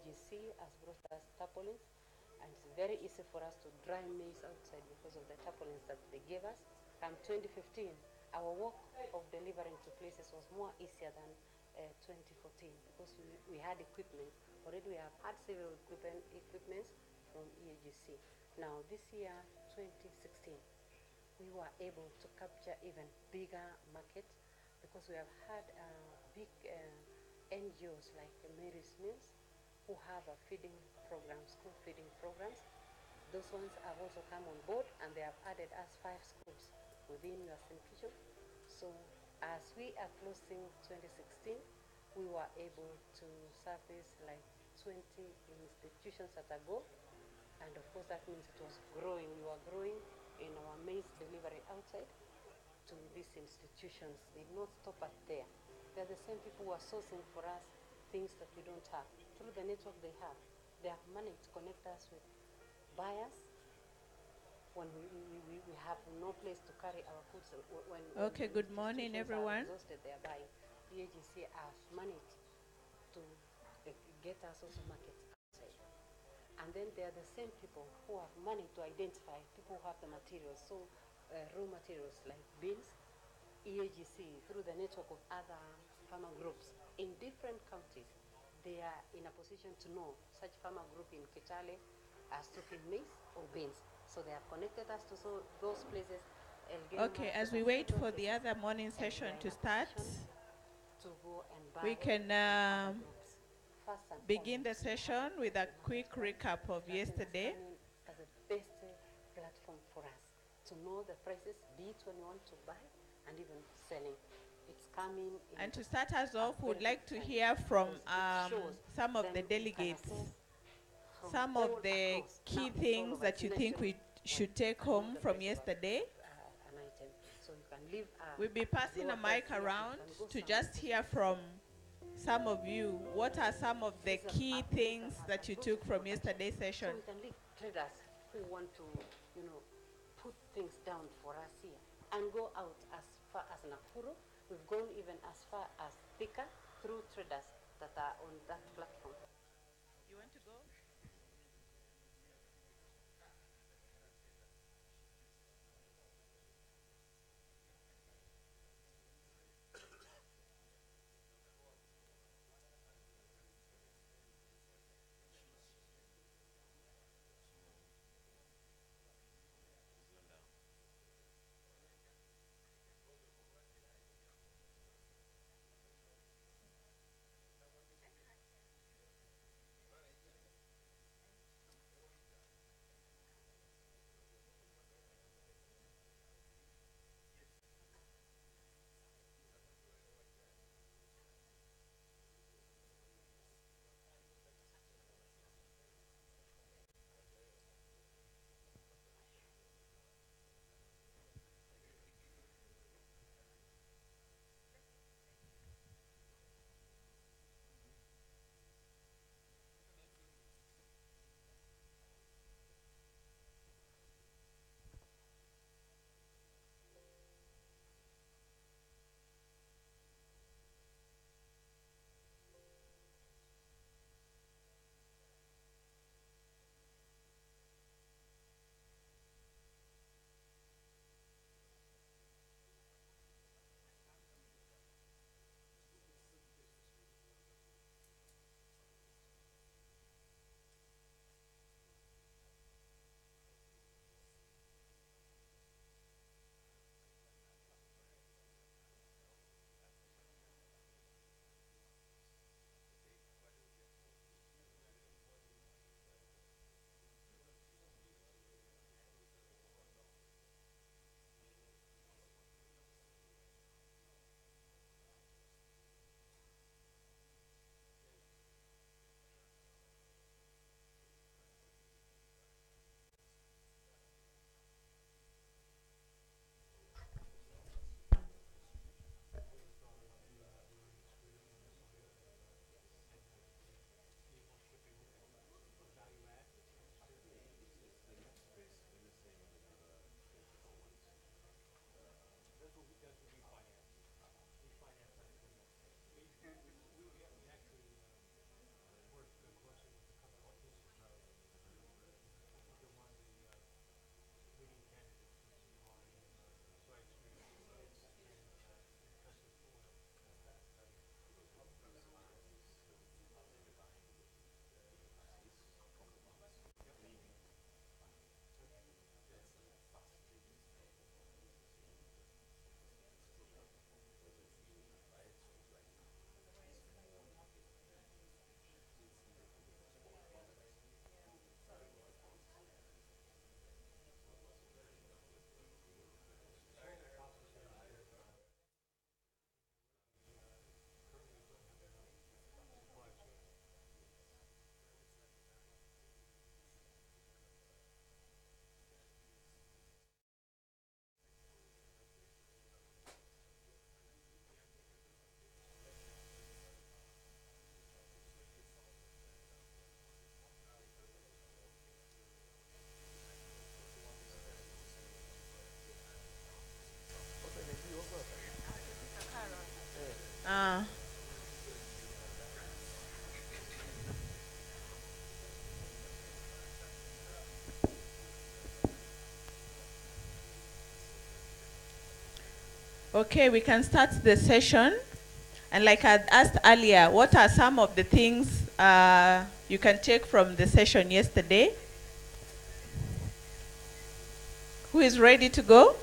EAGC has brought us tarpaulins, and it's very easy for us to dry maize outside because of the tarpaulins that they gave us. From 2015, our work of delivering to places was more easier than 2014 because we had equipment. Already we have had several equipments from EAGC. Now this year, 2016, we were able to capture even bigger market because we have had big NGOs like Mary's Mills who have a feeding program, school feeding programs. Those ones have also come on board, and they have added us 5 schools within your Kitchen. So as we are closing 2016, we were able to service like 20 institutions at a go. And of course that means it was growing. We were growing in our maize delivery outside to these institutions. They did not stop at there. They're the same people who are sourcing for us things that we don't have. Through the network they have managed to connect us with buyers when we have no place to carry our goods. Okay, good morning, everyone. Are exhausted, they are buying. The agency has managed to get us also markets outside. And then there are the same people who have managed to identify people who have the materials, so raw materials like beans. EAGC, through the network of other farmer groups in different counties, they are in a position to know such farmer group in Kitale as taking maize or beans. So they have connected us to those places. Okay, as we wait for the other morning session to start, to go and buy we can begin the session with a quick recap of yesterday. As the best platform for us to know the prices, be it when you want to buy and even selling. It's coming. And to start us off, we would like to hear from some of the delegates, some of the key things that you think we should take home from yesterday. So you can leave, we'll be passing a mic around to just hear from some of you. What are some of the key things that you took from yesterday's session? So we can leave traders who want to, put things down for us here and go out as far as Nakuru. We've gone even as far as Thika through traders that are on that platform. You want to go? Okay, we can start the session. And like I asked earlier, what are some of the things you can take from the session yesterday? Who is ready to go?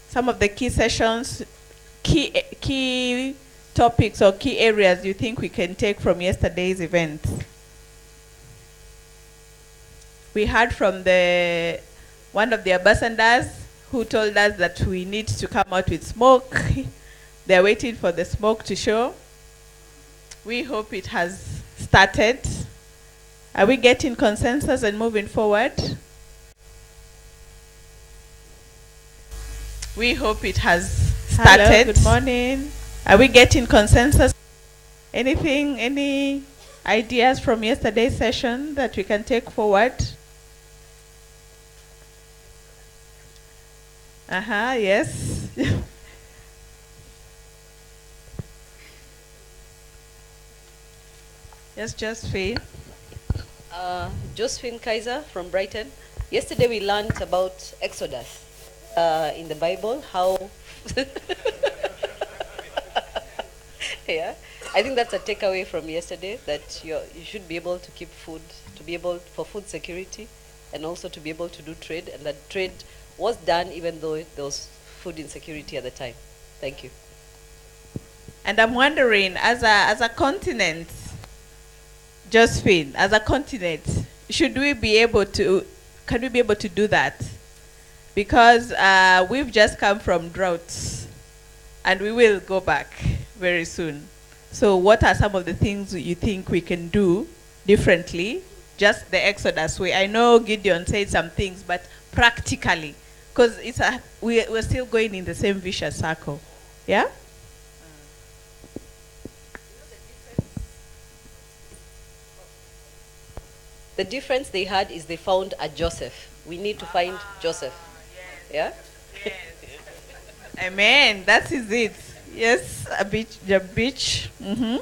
Some of the key sessions, key topics or key areas you think we can take from yesterday's event. We heard from one of the ambassadors who told us that we need to come out with smoke. They're waiting for the smoke to show. We hope it has started. Are we getting consensus and moving forward? We hope it has started. Hello, good morning. Are we getting consensus? Anything, any ideas from yesterday's session that we can take forward? Yes. Yes, Josephine. Josephine Kaiser from Brighton. Yesterday we learned about Exodus in the Bible, how yeah, I think that's a takeaway from yesterday, that you should be able to keep food, to be able for food security, and also to be able to do trade, and that trade was done even though there was food insecurity at the time. Thank you. And I'm wondering, as a continent, Josephine, as a continent, can we be able to do that? Because we've just come from droughts, and we will go back very soon. So what are some of the things you think we can do differently? Just the Exodus way. I know Gideon said some things, but practically, because we're still going in the same vicious circle. Yeah? The difference they had is they found a Joseph. We need to find Joseph. Yes. Yeah? Yes. Amen. That is it. Yes, the beach. Mm-hmm.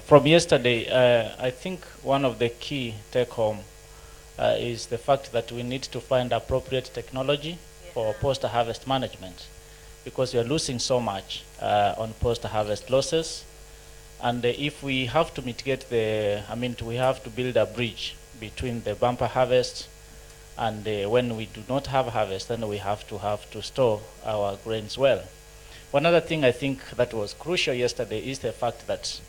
From yesterday, I think one of the key take-home is the fact that we need to find appropriate technology for post-harvest management, because we are losing so much on post-harvest losses. And if we have to mitigate we have to build a bridge between the bumper harvest and when we do not have harvest, then we have to store our grains well. One other thing I think that was crucial yesterday is the fact that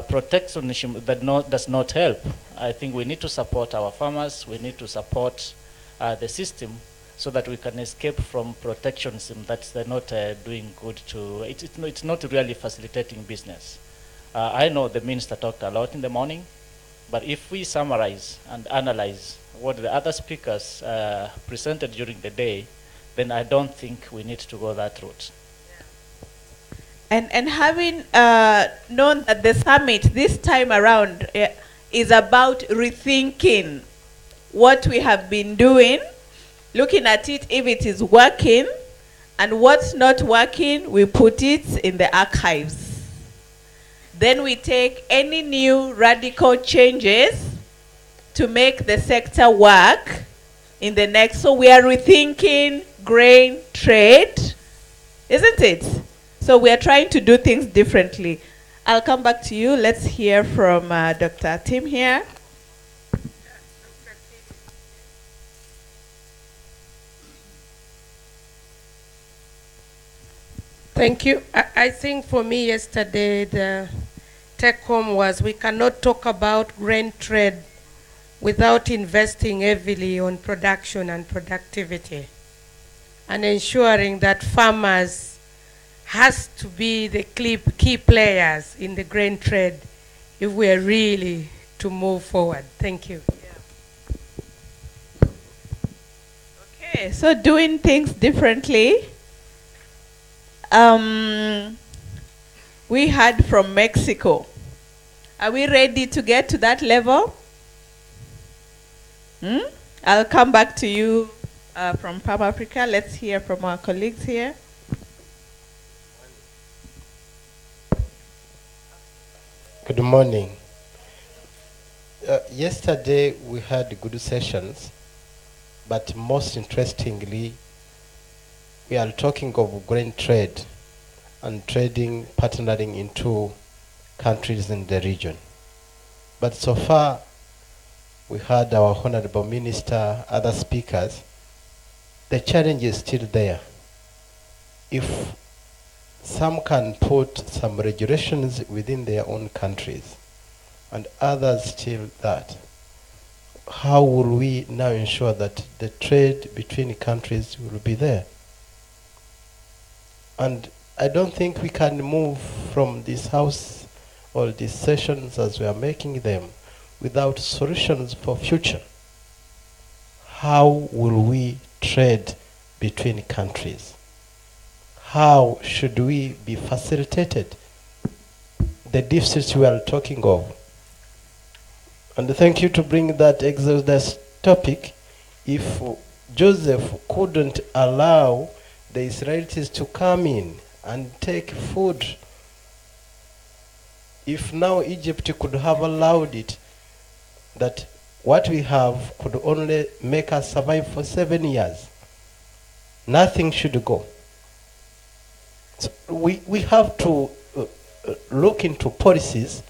protectionism does not help. I think we need to support our farmers. We need to support the system so that we can escape from protectionism that they're not doing good to. It's not really facilitating business. I know the minister talked a lot in the morning, but if we summarize and analyze what the other speakers presented during the day, then I don't think we need to go that route. And having known that the summit this time around is about rethinking what we have been doing, looking at it if it is working, and what's not working, we put it in the archives. Then we take any new radical changes to make the sector work in the next. So we are rethinking grain trade, isn't it? So we are trying to do things differently. I'll come back to you. Let's hear from Dr. Tim here. Thank you. I think for me yesterday, the take-home was we cannot talk about grain trade without investing heavily on production and productivity, and ensuring that farmers has to be the key players in the grain trade if we are really to move forward. Thank you. Okay, so doing things differently. We heard from Mexico. Are we ready to get to that level? I'll come back to you from Palm Africa. Let's hear from our colleagues here. Good morning. Yesterday we had good sessions, but most interestingly, we are talking of grain trade and trading, partnering in two countries in the region. But so far, we heard our Honorable Minister, other speakers, the challenge is still there. If some can put some regulations within their own countries and others still that, how will we now ensure that the trade between countries will be there? And I don't think we can move from this house or these sessions as we are making them without solutions for future. How will we trade between countries? How should we be facilitated? The deficits we are talking of. And thank you to bring that Exodus topic. If Joseph couldn't allow the Israelites to come in and take food, if now Egypt could have allowed it, that what we have could only make us survive for 7 years, nothing should go. So we have to look into policies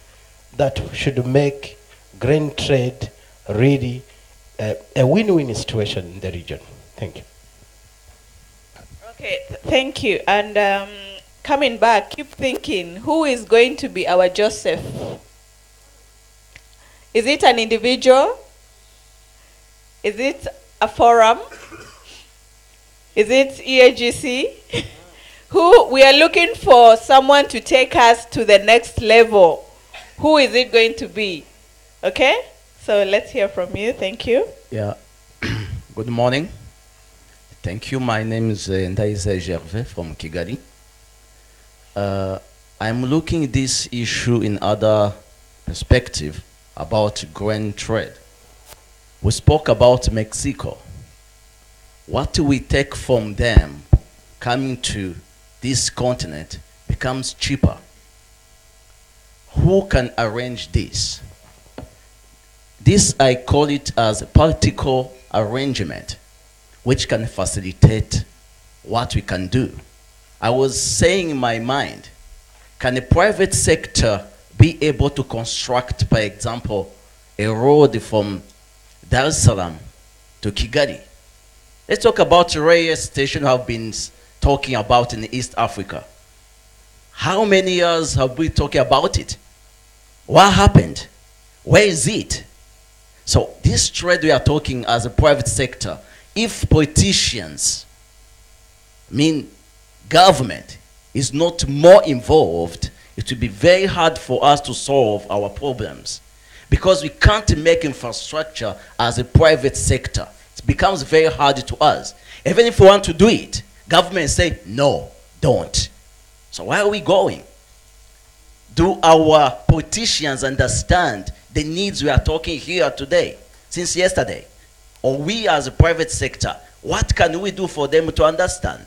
that should make grain trade really a win-win situation in the region. Thank you. Okay, thank you. And coming back, keep thinking, who is going to be our Joseph? Is it an individual? Is it a forum? Is it EAGC? We are looking for someone to take us to the next level. Who is it going to be? Okay? So let's hear from you. Thank you. Yeah. Good morning. Thank you. My name is Ndaize Gervais from Kigali. I'm looking at this issue in other perspective about grain trade. We spoke about Mexico. What we take from them coming to this continent becomes cheaper. Who can arrange this? This I call it as a political arrangement, which can facilitate what we can do. I was saying in my mind, can the private sector be able to construct, for example, a road from Dar es Salaam to Kigali? Let's talk about the railway station I've been talking about in East Africa. How many years have we talking about it? What happened? Where is it? So this trade we are talking as a private sector, if politicians, government, is not more involved, it will be very hard for us to solve our problems. Because we can't make infrastructure as a private sector. It becomes very hard to us. Even if we want to do it, government say, no, don't. So where are we going? Do our politicians understand the needs we are talking here today, since yesterday? Or we as a private sector, what can we do for them to understand?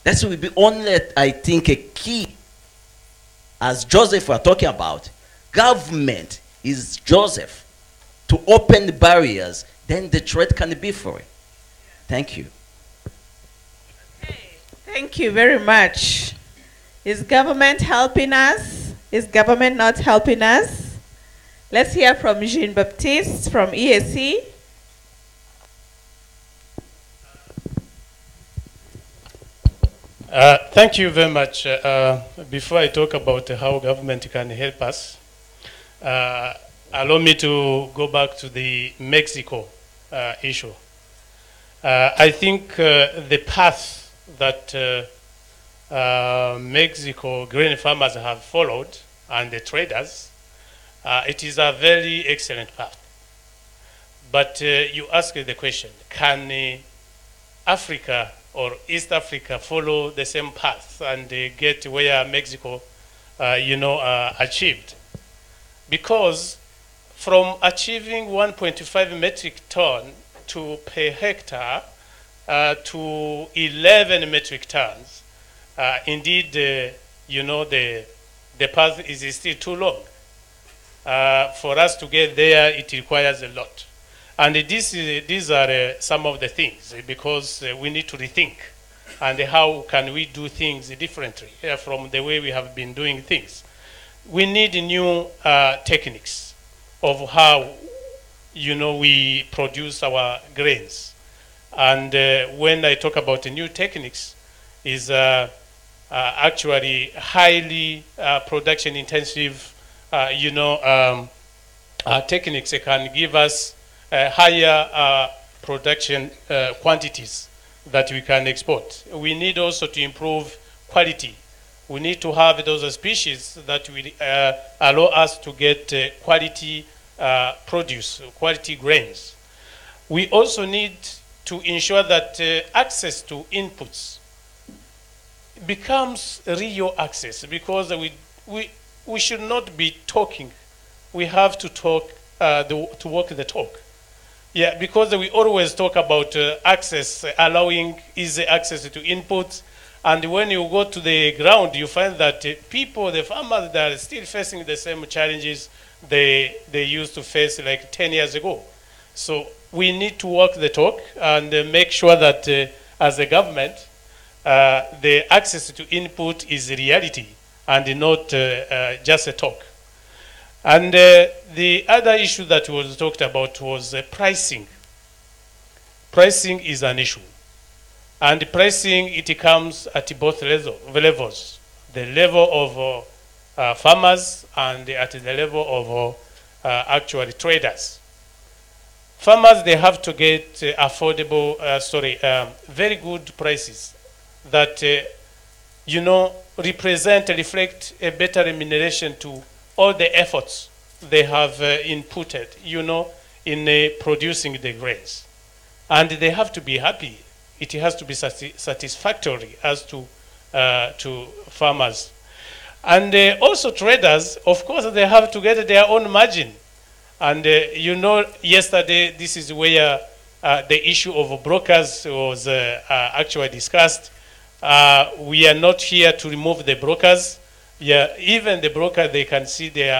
That will be only, I think, a key. As Joseph we are talking about, government is Joseph. To open the barriers, then the trade can be free. Thank you. Okay. Thank you very much. Is government helping us? Is government not helping us? Let's hear from Jean-Baptiste from EAC. Thank you very much. Before I talk about how government can help us, allow me to go back to the Mexico issue. I think the path that Mexico grain farmers have followed and the traders, it is a very excellent path. But you ask the question, can Africa or East Africa follow the same path and get where Mexico, achieved? Because from achieving 1.5 metric ton per hectare to 11 metric tons, indeed, the path is still too long. For us to get there, it requires a lot. And these are some of the things, because we need to rethink. And how can we do things differently from the way we have been doing things? We need new techniques of how, we produce our grains. And when I talk about the new techniques, is actually highly production intensive, techniques that can give us higher production quantities that we can export. We need also to improve quality. We need to have those species that will allow us to get quality produce, quality grains. We also need to ensure that access to inputs becomes real access, because we should not be talking. We have to talk, to walk the talk. Yeah, because we always talk about access, allowing easy access to inputs. And when you go to the ground, you find that people, the farmers, they are still facing the same challenges they used to face like 10 years ago. So we need to walk the talk and make sure that as a government, the access to input is a reality and not just a talk. And the other issue that was talked about was pricing. Pricing is an issue. And pricing, it comes at both levels. The level of farmers and at the level of actually traders. Farmers, they have to get affordable, very good prices that, reflect a better remuneration to all the efforts they have inputted, in producing the grains. And they have to be happy. It has to be satisfactory as to farmers. And also traders, of course, they have to get their own margin. And yesterday, this is where the issue of brokers was actually discussed. We are not here to remove the brokers. Yeah, even the broker, they can see their